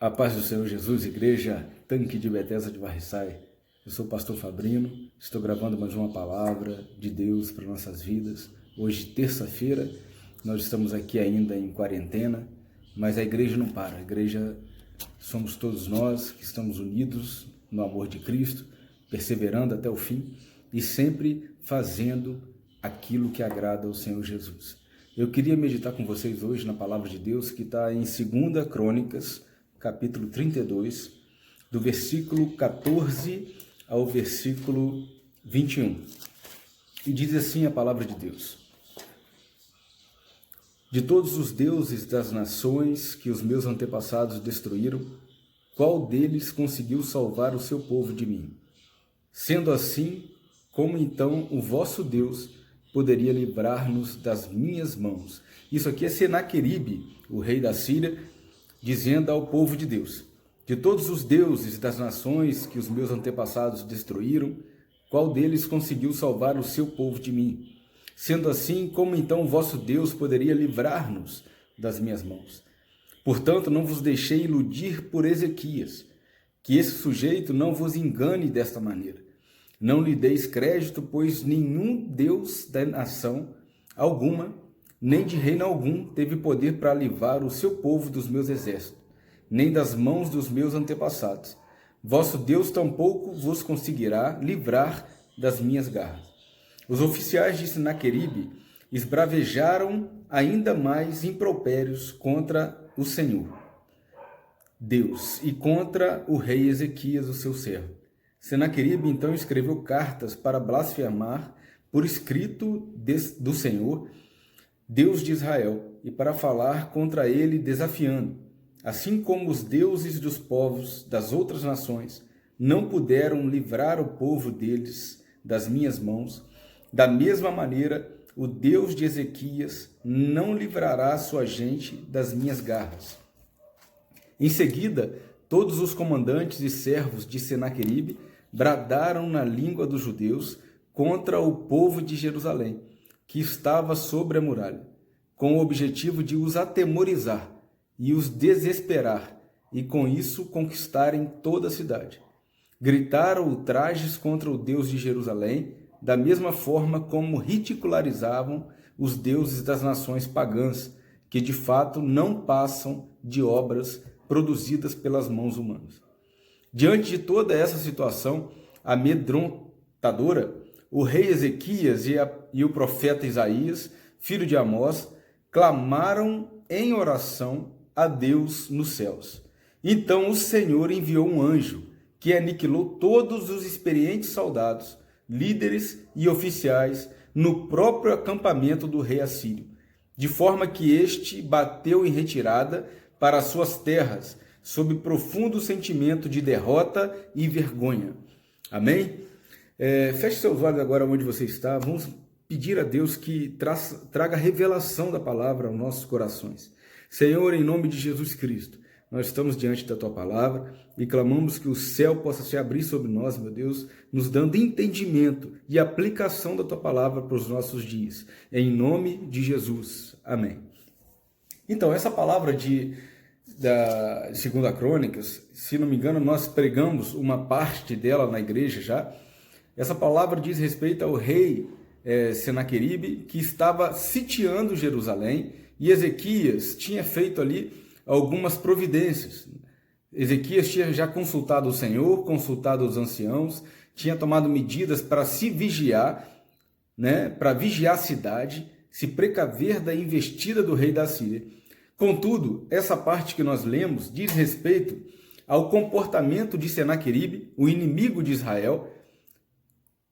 A paz do Senhor Jesus, Igreja Tanque de Betesda de Varriçai. Eu sou o pastor Fabrino, estou gravando mais uma palavra de Deus para nossas vidas. Hoje, terça-feira, nós estamos aqui ainda em quarentena, mas a igreja não para. A igreja somos todos nós que estamos unidos no amor de Cristo, perseverando até o fim e sempre fazendo aquilo que agrada ao Senhor Jesus. Eu queria meditar com vocês hoje na palavra de Deus que está em 2 Crônicas, capítulo 32, do versículo 14 ao versículo 21. E diz assim a palavra de Deus: De todos os deuses das nações que os meus antepassados destruíram, qual deles conseguiu salvar o seu povo de mim? Sendo assim, como então o vosso Deus poderia livrar-nos das minhas mãos? Isso aqui é Senaqueribe, o rei da Síria, dizendo ao povo de Deus: de todos os deuses das nações que os meus antepassados destruíram, qual deles conseguiu salvar o seu povo de mim? Sendo assim, como então o vosso Deus poderia livrar-nos das minhas mãos? Portanto, não vos deixei iludir por Ezequias, que esse sujeito não vos engane desta maneira. Não lhe deis crédito, pois nenhum Deus da nação alguma, nem de reino algum, teve poder para livrar o seu povo dos meus exércitos, nem das mãos dos meus antepassados. Vosso Deus tampouco vos conseguirá livrar das minhas garras. Os oficiais de Senaqueribe esbravejaram ainda mais impropérios contra o Senhor Deus e contra o rei Ezequias, o seu servo. Senaqueribe então escreveu cartas para blasfemar por escrito do Senhor, Deus de Israel, e para falar contra ele desafiando, assim como os deuses dos povos das outras nações não puderam livrar o povo deles das minhas mãos, da mesma maneira o Deus de Ezequias não livrará a sua gente das minhas garras. Em seguida, todos os comandantes e servos de Senaqueribe bradaram na língua dos judeus contra o povo de Jerusalém, que estava sobre a muralha, com o objetivo de os atemorizar e os desesperar, e com isso conquistarem toda a cidade. Gritaram ultrajes contra o Deus de Jerusalém, da mesma forma como ridicularizavam os deuses das nações pagãs, que de fato não passam de obras produzidas pelas mãos humanas. Diante de toda essa situação amedrontadora, o rei Ezequias e o profeta Isaías, filho de Amós, clamaram em oração a Deus nos céus. Então o Senhor enviou um anjo que aniquilou todos os experientes soldados, líderes e oficiais no próprio acampamento do rei assírio, de forma que este bateu em retirada para suas terras, sob profundo sentimento de derrota e vergonha. Amém? Feche seus olhos agora onde você está. Vamos pedir a Deus que traga revelação da palavra aos nossos corações. Senhor, em nome de Jesus Cristo, nós estamos diante da Tua palavra e clamamos que o céu possa se abrir sobre nós, meu Deus, nos dando entendimento e aplicação da Tua palavra para os nossos dias. Em nome de Jesus. Amém. Então, essa palavra da 2 Crônicas, se não me engano, nós pregamos uma parte dela na igreja já. Essa palavra diz respeito ao rei Senaqueribe, que estava sitiando Jerusalém, e Ezequias tinha feito ali algumas providências. Ezequias tinha já consultado o Senhor, consultado os anciãos, tinha tomado medidas para se vigiar, para vigiar a cidade, se precaver da investida do rei da Síria. Contudo, essa parte que nós lemos diz respeito ao comportamento de Senaqueribe, o inimigo de Israel,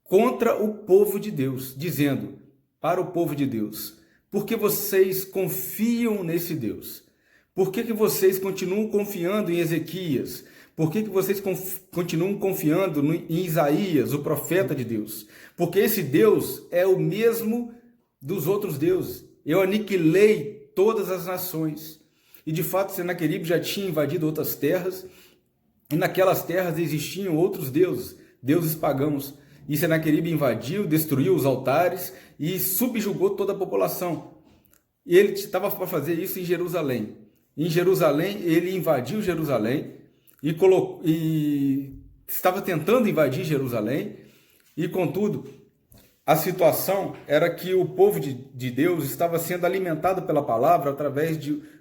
contra o povo de Deus, dizendo para o povo de Deus: por que vocês confiam nesse Deus? Por que vocês continuam confiando em Ezequias? Por que vocês continuam confiando em Isaías, o profeta de Deus? Porque esse Deus é o mesmo dos outros deuses. Eu aniquilei todas as nações. E de fato, Senaqueribe já tinha invadido outras terras, e naquelas terras existiam outros deuses, deuses pagãos. E Senaqueribe invadiu, destruiu os altares e subjugou toda a população. E ele estava para fazer isso em Jerusalém. em Jerusalém, ele invadiu Jerusalém e estava tentando invadir Jerusalém, e contudo, a situação era que o povo de Deus estava sendo alimentado pela palavra através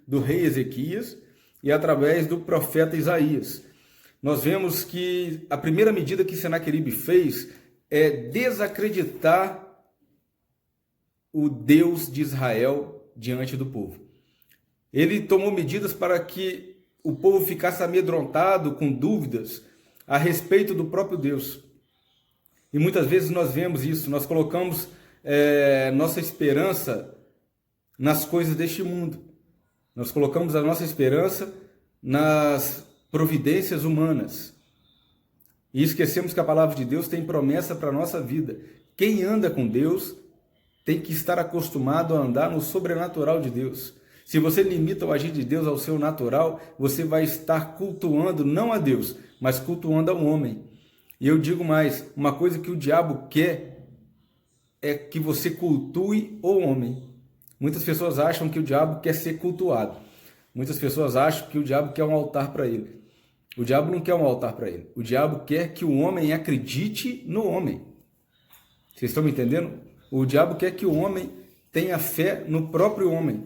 do rei Ezequias e através do profeta Isaías. Nós vemos que a primeira medida que Senaqueribe fez é desacreditar o Deus de Israel diante do povo. Ele tomou medidas para que o povo ficasse amedrontado, com dúvidas a respeito do próprio Deus. E muitas vezes nós vemos isso, nós colocamos nossa esperança nas coisas deste mundo. Nós colocamos a nossa esperança nas providências humanas. E esquecemos que a palavra de Deus tem promessa para a nossa vida. Quem anda com Deus tem que estar acostumado a andar no sobrenatural de Deus. Se você limita o agir de Deus ao seu natural, você vai estar cultuando não a Deus, mas cultuando ao homem. E eu digo mais, uma coisa que o diabo quer é que você cultue o homem. Muitas pessoas acham que o diabo quer ser cultuado. Muitas pessoas acham que o diabo quer um altar para ele. O diabo não quer um altar para ele. O diabo quer que o homem acredite no homem. Vocês estão me entendendo? O diabo quer que o homem tenha fé no próprio homem.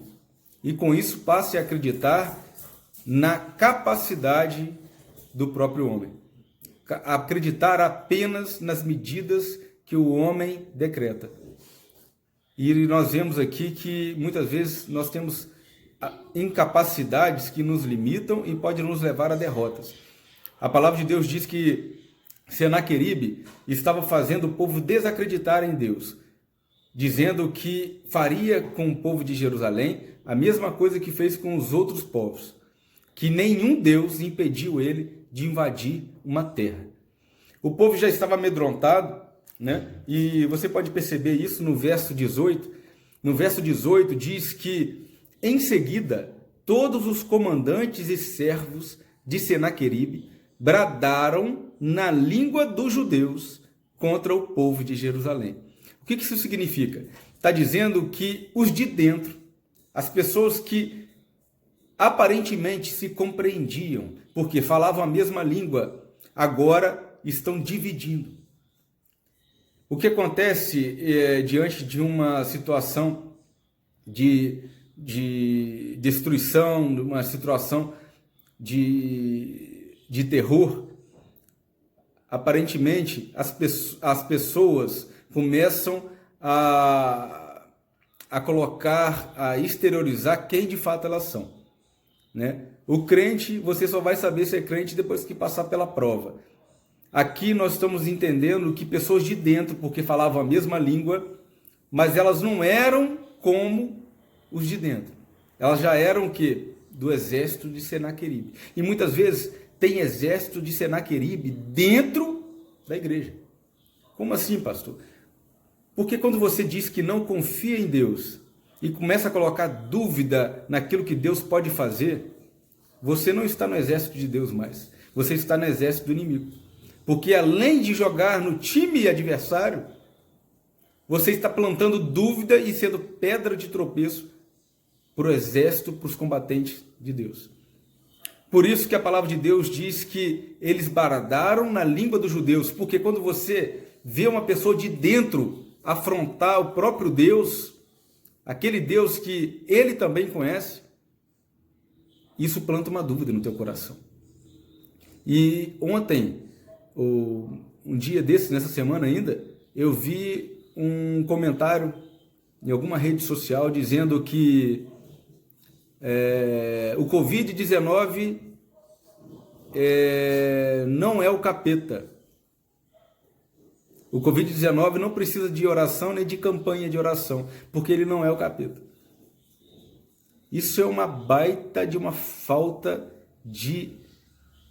E com isso passe a acreditar na capacidade do próprio homem. Acreditar apenas nas medidas que o homem decreta. E nós vemos aqui que muitas vezes nós temos incapacidades que nos limitam e podem nos levar a derrotas. A palavra de Deus diz que Senaqueribe estava fazendo o povo desacreditar em Deus, dizendo que faria com o povo de Jerusalém a mesma coisa que fez com os outros povos, que nenhum Deus impediu ele de invadir uma terra. O povo já estava amedrontado, né? E você pode perceber isso no verso 18. No verso 18 diz que, em seguida, todos os comandantes e servos de Senaqueribe bradaram na língua dos judeus contra o povo de Jerusalém. O que isso significa? Está dizendo que os de dentro, as pessoas que aparentemente se compreendiam, porque falavam a mesma língua, agora estão dividindo. O que acontece diante de uma situação de destruição, uma situação de terror? Aparentemente, as pessoas começam a colocar, a exteriorizar quem de fato elas são, né? O crente, você só vai saber se é crente depois que passar pela prova. Aqui nós estamos entendendo que pessoas de dentro, porque falavam a mesma língua, mas elas não eram como os de dentro. Elas já eram o quê? Do exército de Senaqueribe. E muitas vezes tem exército de Senaqueribe dentro da igreja. Como assim, pastor? Porque quando você diz que não confia em Deus e começa a colocar dúvida naquilo que Deus pode fazer, você não está no exército de Deus mais. Você está no exército do inimigo. Porque além de jogar no time adversário, você está plantando dúvida e sendo pedra de tropeço para o exército, para os combatentes de Deus. Por isso que a palavra de Deus diz que eles bradaram na língua dos judeus, porque quando você vê uma pessoa de dentro afrontar o próprio Deus, aquele Deus que ele também conhece, isso planta uma dúvida no teu coração. E ontem, um dia desse, nessa semana ainda, eu vi um comentário em alguma rede social dizendo que o Covid-19 não é o capeta. O Covid-19 não precisa de oração nem de campanha de oração, porque ele não é o capeta. Isso é uma baita de uma falta de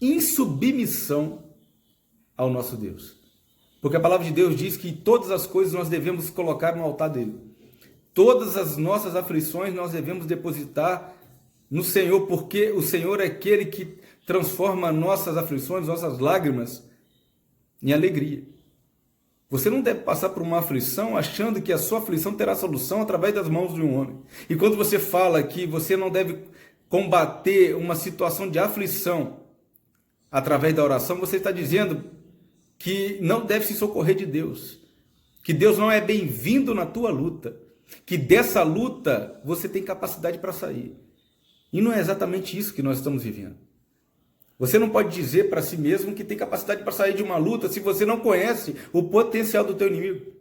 insubmissão ao nosso Deus. Porque a palavra de Deus diz que todas as coisas nós devemos colocar no altar dele. Todas as nossas aflições nós devemos depositar no Senhor, porque o Senhor é aquele que transforma nossas aflições, nossas lágrimas, em alegria. Você não deve passar por uma aflição achando que a sua aflição terá solução através das mãos de um homem. E quando você fala que você não deve combater uma situação de aflição através da oração, você está dizendo que não deve se socorrer de Deus, que Deus não é bem-vindo na tua luta, que dessa luta você tem capacidade para sair. E não é exatamente isso que nós estamos vivendo. Você não pode dizer para si mesmo que tem capacidade para sair de uma luta se você não conhece o potencial do teu inimigo.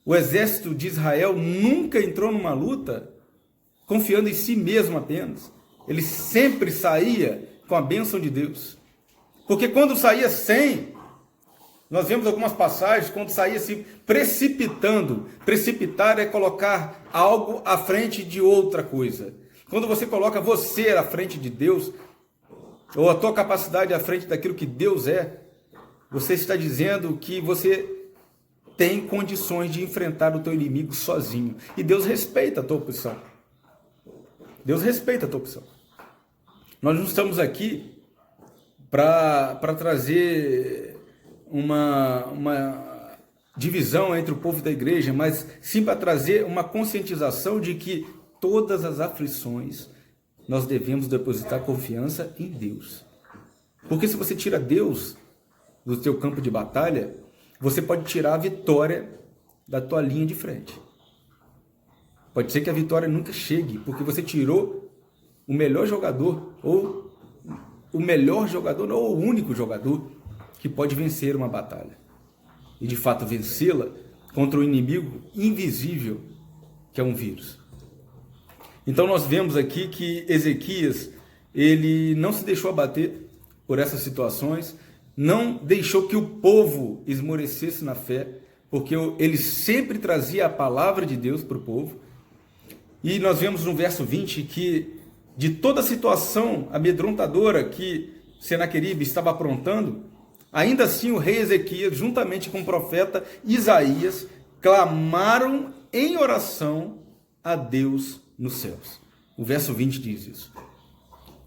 O exército de Israel nunca entrou numa luta confiando em si mesmo apenas. Ele sempre saía com a bênção de Deus. Porque quando saía sem, nós vemos algumas passagens, quando saía se precipitando. Precipitar é colocar algo à frente de outra coisa. Quando você coloca você à frente de Deus, ou a tua capacidade à frente daquilo que Deus é, você está dizendo que você tem condições de enfrentar o teu inimigo sozinho. E Deus respeita a tua opção. Deus respeita a tua opção. Nós não estamos aqui para trazer uma divisão entre o povo da igreja, mas sim para trazer uma conscientização de que todas as aflições nós devemos depositar confiança em Deus. Porque se você tira Deus do teu campo de batalha, você pode tirar a vitória da tua linha de frente. Pode ser que a vitória nunca chegue, porque você tirou o melhor jogador, ou o melhor jogador, ou o único jogador que pode vencer uma batalha. E de fato vencê-la contra um inimigo invisível, que é um vírus. Então nós vemos aqui que Ezequias, ele não se deixou abater por essas situações, não deixou que o povo esmorecesse na fé, porque ele sempre trazia a palavra de Deus para o povo. E nós vemos no verso 20 que de toda a situação amedrontadora que Senaqueribe estava aprontando, ainda assim o rei Ezequias, juntamente com o profeta Isaías, clamaram em oração a Deus nos céus. O verso 20 diz isso.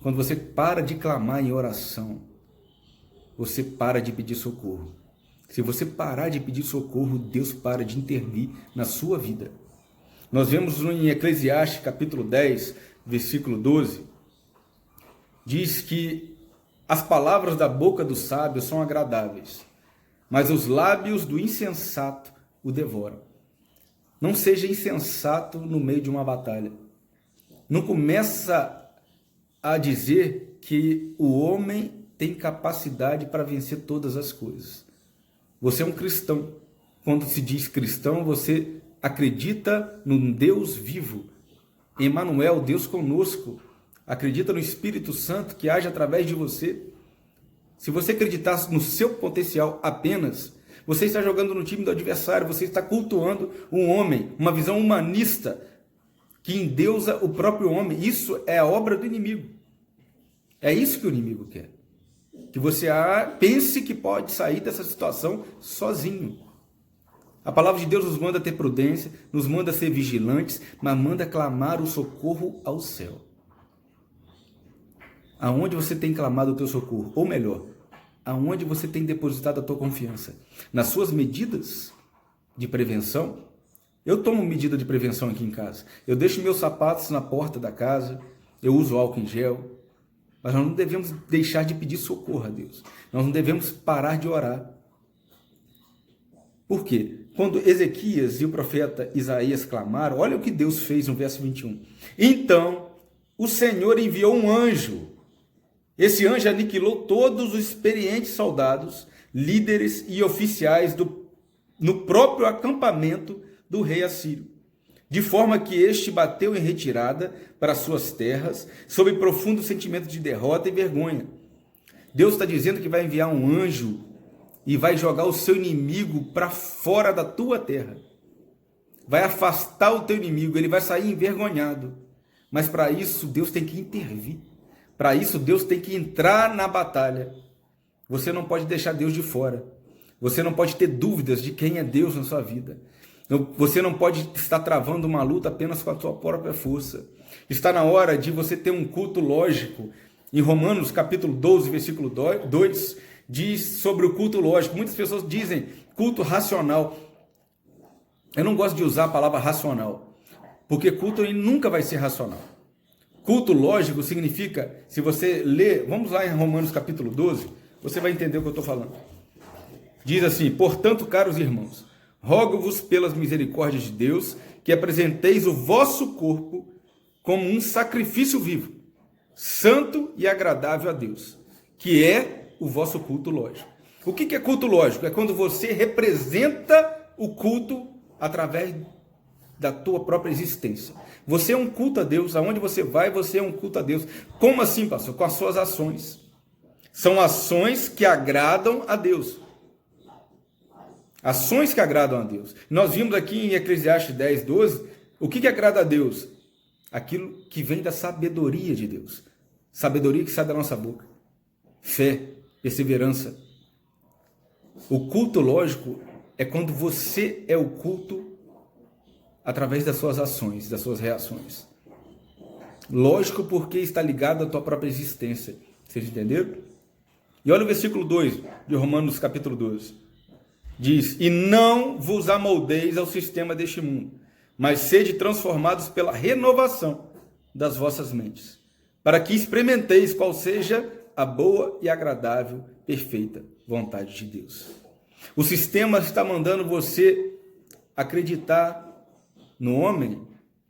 Quando você para de clamar em oração, você para de pedir socorro. Se você parar de pedir socorro, Deus para de intervir na sua vida. Nós vemos em Eclesiastes capítulo 10, versículo 12, diz que as palavras da boca do sábio são agradáveis, mas os lábios do insensato o devoram. Não seja insensato no meio de uma batalha. Não começa a dizer que o homem tem capacidade para vencer todas as coisas. Você é um cristão. Quando se diz cristão, você acredita num Deus vivo, Emmanuel, Deus conosco. Acredita no Espírito Santo que age através de você. Se você acreditar no seu potencial apenas, você está jogando no time do adversário, você está cultuando um homem, uma visão humanista que endeusa o próprio homem. Isso é a obra do inimigo. É isso que o inimigo quer. Que você pense que pode sair dessa situação sozinho. A palavra de Deus nos manda ter prudência, nos manda ser vigilantes, mas manda clamar o socorro ao céu. Aonde você tem clamado o teu socorro? Ou melhor, aonde você tem depositado a tua confiança? Nas suas medidas de prevenção? Eu tomo medida de prevenção aqui em casa. Eu deixo meus sapatos na porta da casa, eu uso álcool em gel, mas nós não devemos deixar de pedir socorro a Deus. Nós não devemos parar de orar. Por quê? Quando Ezequias e o profeta Isaías clamaram, olha o que Deus fez no verso 21. Então, o Senhor enviou um anjo. Esse anjo aniquilou todos os experientes soldados, líderes e oficiais no próprio acampamento do rei Assírio, de forma que este bateu em retirada para suas terras, sob profundo sentimento de derrota e vergonha. Deus está dizendo que vai enviar um anjo e vai jogar o seu inimigo para fora da tua terra. Vai afastar o teu inimigo, ele vai sair envergonhado. Mas para isso Deus tem que intervir. Para isso Deus tem que entrar na batalha. Você não pode deixar Deus de fora. Você não pode ter dúvidas de quem é Deus na sua vida. Você não pode estar travando uma luta apenas com a sua própria força. Está na hora de você ter um culto lógico. Em Romanos capítulo 12, versículo 2, diz sobre o culto lógico. Muitas pessoas dizem culto racional. Eu não gosto de usar a palavra racional, porque culto ele nunca vai ser racional. Culto lógico significa, se você ler, vamos lá em Romanos capítulo 12, você vai entender o que eu estou falando. Diz assim: portanto, caros irmãos, rogo-vos pelas misericórdias de Deus, que apresenteis o vosso corpo como um sacrifício vivo, santo e agradável a Deus, que é o vosso culto lógico. O que é culto lógico? É quando você representa o culto através da tua própria existência. Você é um culto a Deus, aonde você vai, você é um culto a Deus. Como assim, pastor? Com as suas ações. São ações que agradam a Deus. Ações que agradam a Deus. Nós vimos aqui em Eclesiastes 10, 12, o que agrada a Deus? Aquilo que vem da sabedoria de Deus. Sabedoria que sai da nossa boca. Fé, perseverança. O culto lógico é quando você é o culto através das suas ações, das suas reações. Lógico porque está ligado à tua própria existência. Vocês entenderam? E olha o versículo 2 de Romanos capítulo 12. Diz: e não vos amoldeis ao sistema deste mundo, mas sede transformados pela renovação das vossas mentes, para que experimenteis qual seja a boa e agradável, perfeita vontade de Deus. O sistema está mandando você acreditar no homem.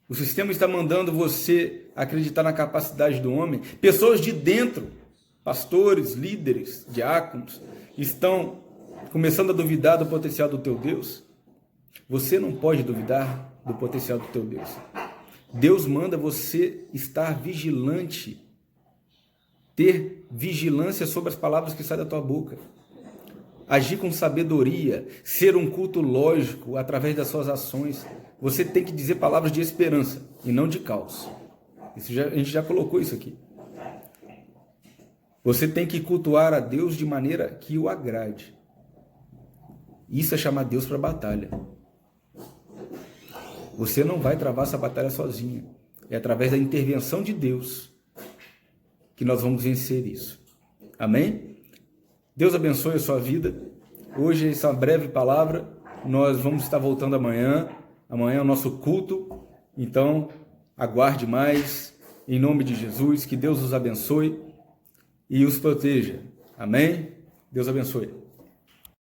O sistema está mandando você acreditar na capacidade do homem. Pessoas de dentro, pastores, líderes, diáconos, estão começando a duvidar do potencial do teu Deus. Você não pode duvidar do potencial do teu Deus. Deus manda você estar vigilante, ter vigilância sobre as palavras que saem da tua boca, agir com sabedoria, ser um culto lógico através das suas ações. Você tem que dizer palavras de esperança e não de caos. A gente já colocou isso aqui. Você tem que cultuar a Deus de maneira que o agrade. Isso é chamar Deus para a batalha. Você não vai travar essa batalha sozinho. É através da intervenção de Deus que nós vamos vencer isso. Amém? Deus abençoe a sua vida. Hoje, essa breve palavra, nós vamos estar voltando amanhã. Amanhã é o nosso culto. Então, aguarde mais. Em nome de Jesus, que Deus os abençoe e os proteja. Amém? Deus abençoe.